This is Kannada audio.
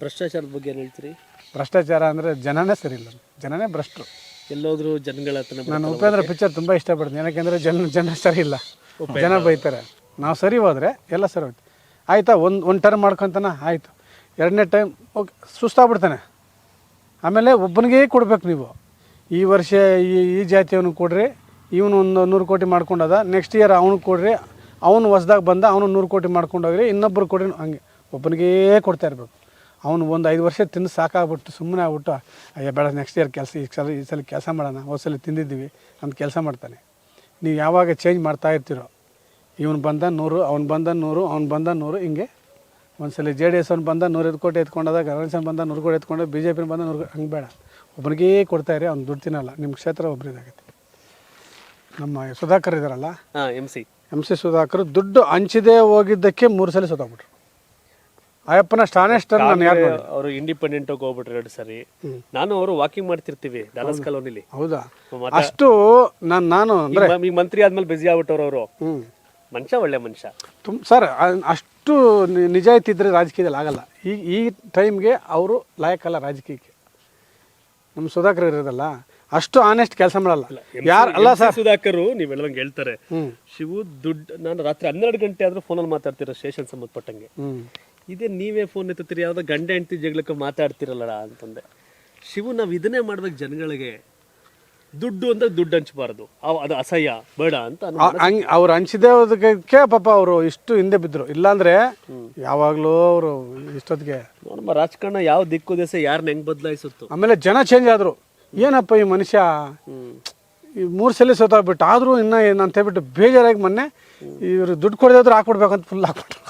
ಭ್ರಷ್ಟಾಚಾರದ ಬಗ್ಗೆ ಏನು ಹೇಳ್ತೀರಿ? ಭ್ರಷ್ಟಾಚಾರ ಅಂದರೆ ಜನನೇ ಸರಿ ಇಲ್ಲ, ಜನನೇ ಭ್ರಷ್ಟರು. ಎಲ್ಲೋದ್ರು ಜನಗಳ ಹತ್ರ ನಾನು ಉಪೇಂದ್ರ ಪಿಕ್ಚರ್ ತುಂಬ ಇಷ್ಟಪಡ್ತೀನಿ, ಯಾಕೆಂದರೆ ಜನ ಸರಿ ಇಲ್ಲ, ಜನ ಬೈತಾರೆ. ನಾವು ಸರಿ ಹೋದರೆ ಎಲ್ಲ ಸರಿ ಹೋಯ್ತು. ಆಯಿತಾ, ಒಂದು ಟರ್ಮ್ ಮಾಡ್ಕೊತಾನ ಆಯಿತು, ಎರಡನೇ ಟೈಮ್ ಓಕೆ ಸುಸ್ತಾಗ್ಬಿಡ್ತಾನೆ. ಆಮೇಲೆ ಒಬ್ಬನಿಗೇ ಕೊಡ್ಬೇಕು ನೀವು. ಈ ವರ್ಷ ಈ ಜಾತಿಯವನು ಕೊಡ್ರಿ, ಇವನು ಒಂದು 100 ಕೋಟಿ ಮಾಡ್ಕೊಂಡದ, ನೆಕ್ಸ್ಟ್ ಇಯರ್ ಅವನಿಗೆ ಕೊಡ್ರಿ, ಅವನು ಹೊಸ್ದಾಗಿ ಬಂದ ಅವನು 100 ಕೋಟಿ ಮಾಡ್ಕೊಂಡೋಗ್ರಿ, ಇನ್ನೊಬ್ಬರು ಕೊಡ್ರಿ, ಹಂಗೆ ಒಬ್ಬನಿಗೇ ಕೊಡ್ತಾ ಇರಬೇಕು. ಅವನು ಒಂದು 5 ವರ್ಷ ತಿಂದು ಸಾಕಾಗ್ಬಿಟ್ಟು ಸುಮ್ಮನೆ ಆಗ್ಬಿಟ್ಟು ಅಯ್ಯ ಬೇಡ ನೆಕ್ಸ್ಟ್ ಇಯರ್ ಕೆಲಸ ಈ ಸಲ ಕೆಲಸ ಮಾಡೋಣ, ಹೋದ್ಸಲ ತಿಂದಿದ್ದೀವಿ ಅಂತ ಕೆಲಸ ಮಾಡ್ತಾನೆ. ನೀವು ಯಾವಾಗ ಚೇಂಜ್ ಮಾಡ್ತಾ ಇರ್ತೀರೋ, ಇವನು ಬಂದ 100, ಅವ್ನು ಬಂದ 100, ಅವ್ನು ಬಂದ 100, ಹಿಂಗೆ ಒಂದ್ಸಲ JDS ಅವ್ನು ಬಂದ 100 ಕೋಟಿ ಎತ್ಕೊಂಡಾಗ, ಕಾಂಗ್ರೆಸ್ಸನ್ ಬಂದ 100 ಕೋಟಿ ಎತ್ಕೊಂಡ, BJP ಬಂದ 100, ಹಂಗೆ ಬೇಡ, ಒಬ್ಬನಿಗೇ ಕೊಡ್ತಾ ಇರಿ, ಅವ್ನು ದುಡ್ಡು ತಿನ್ನಲ್ಲ. ನಿಮ್ಮ ಕ್ಷೇತ್ರ ಒಬ್ಬರಿದಾಗತ್ತೆ. ನಮ್ಮ ಸುಧಾಕರ್ ಇದ್ದಾರಲ್ಲ, MC ಸುಧಾಕರ್ ದುಡ್ಡು ಹಂಚಿದೇ ಹೋಗಿದ್ದಕ್ಕೆ 3 ಸಲ ಸೋತಾಗ್ಬಿಟ್ರು. ಅಯ್ಯಪ್ಪನ ಸ್ಟಾನೆಸ್ಟ್ ನಾನು ಯಾರು ನೋಡಿ, ಅವರು ಇಂಡಿಪೆಂಡೆಂಟ್ ಆಗಿ ಹೋಗ್ಬಿಟ್ರು 2 ಸರಿ. ನಾನು ಅವರು ವಾಕಿಂಗ್ ಮಾಡ್ತಿರ್ತೀವಿ ಡಾಲಸ್ ಕಾಲೋನಿಲಿ. ಹೌದಾ? ಅಷ್ಟು ನಾನು ಅಂದರೆ ಈಗ ಮಂತ್ರಿ ಆದ್ಮೇಲೆ ಬಿಸಿ ಆಗ್ಬಿಟ್ಟವ್ರು ಅವರು. ಮನುಷ್ಯ ಒಳ್ಳೆ ಮನುಷ್ಯ ಸರ್. ಅಷ್ಟು ನಿಜಾಯಿತಿ ಇದ್ದರೆ ರಾಜಕೀಯದಲ್ಲಿ ಆಗಲ್ಲ. ಈ ಟೈಮ್ಗೆ ಅವರು ಲಾಯಕ್ಕಲ್ಲ ರಾಜಕೀಯಕ್ಕೆ. ನಮ್ಮ ಸುಧಾಕರ್ ಇರೋದಲ್ಲ, ಅಷ್ಟು ಆನೆಸ್ಟ್ ಕೆಲಸ ಮಾಡಲ್ಲ ಯಾರು ಅಲ್ಲ ಸರ್. ಸುಧಾಕರ್ ನೀವು ಹೇಳದಂಗೆ ಹೇಳ್ತಾರೆ, ಶಿವು ದುಡ್ಡು, ನಾನು ರಾತ್ರಿ 12 ಗಂಟೆ ಆದ್ರೂ ಫೋನಲ್ಲಿ ಮಾತಾಡ್ತಿರೋ ಸ್ಟೇಷನ್ ಸಂಬಂಧಪಟ್ಟಂಗೆ. ಇದೇ ನೀವೇ ಫೋನ್ ಎತ್ತುತ್ತೀರಿ, ಯಾವ್ದೋ ಗಂಡ ಹೆಂಡತಿ ಜಗಳಕ್ಕೆ ಮಾತಾಡ್ತಿರಲ್ಲ ಅಂತಂದೆ. ಶಿವು, ನಾವು ಇದನ್ನೇ ಮಾಡ್ಬೇಕು ಜನಗಳಿಗೆ. ದುಡ್ಡು ಅಂದ್ರೆ ದುಡ್ಡು ಹಂಚಬಾರ್ದು, ಅದು ಅಸಹ್ಯ, ಬೇಡ ಅಂತ ಅವ್ರು ಹಂಚಿದೇವದಕ್ಕೆ ಪಾಪ ಅವರು ಇಷ್ಟು ಹಿಂದೆ ಬಿದ್ರು. ಇಲ್ಲಾಂದ್ರೆ ಯಾವಾಗ್ಲೂ ಅವರು ಇಷ್ಟೊತ್ತಿಗೆ ನೋಡಮ್ಮ, ರಾಜಕಾರಣ ಯಾವ ದಿಕ್ಕು ದೇಶ ಯಾರನ್ನ ಹೆಂಗ್ ಬದಲಾಯಿಸುತ್ತು. ಆಮೇಲೆ ಜನ ಚೇಂಜ್ ಆದ್ರು. ಏನಪ್ಪ ಈ ಮನುಷ್ಯ ಈ 3 ಸಲ ಸೋತಾಗ್ಬಿಟ್ಟು ಆದ್ರೂ ಇನ್ನ ಏನಂತ ಹೇಳ್ಬಿಟ್ಟು ಬೇಜಾರಾಗಿ ಮೊನ್ನೆ ಇವರು ದುಡ್ಡು ಕೊಡೋದಾದ್ರು ಹಾಕೊಡ್ಬೇಕಂತ ಫುಲ್ ಹಾಕ್ಬಿಟ್ರು.